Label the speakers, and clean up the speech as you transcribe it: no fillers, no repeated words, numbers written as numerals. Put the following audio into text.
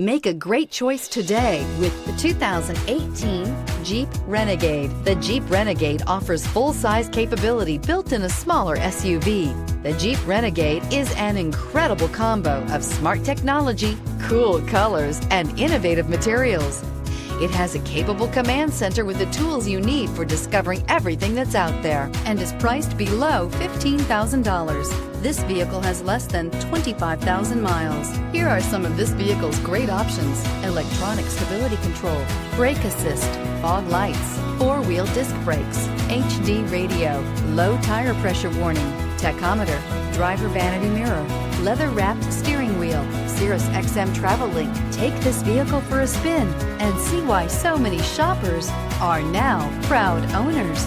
Speaker 1: Make a great choice today with the 2018 Jeep Renegade. The Jeep Renegade offers full-size capability built in a smaller SUV. The Jeep Renegade is an incredible combo of smart technology, cool colors, and innovative materials. It has a capable command center with the tools you need for discovering everything that's out there and is priced below $15,000. This vehicle has less than 25,000 miles. Here are some of this vehicle's great options: electronic stability control, brake assist, fog lights, four-wheel disc brakes, HD radio, low tire pressure warning, tachometer, driver vanity mirror, leather-wrapped steering wheel, Sirius XM travel link. Take this vehicle for a spin and see why so many shoppers are now proud owners.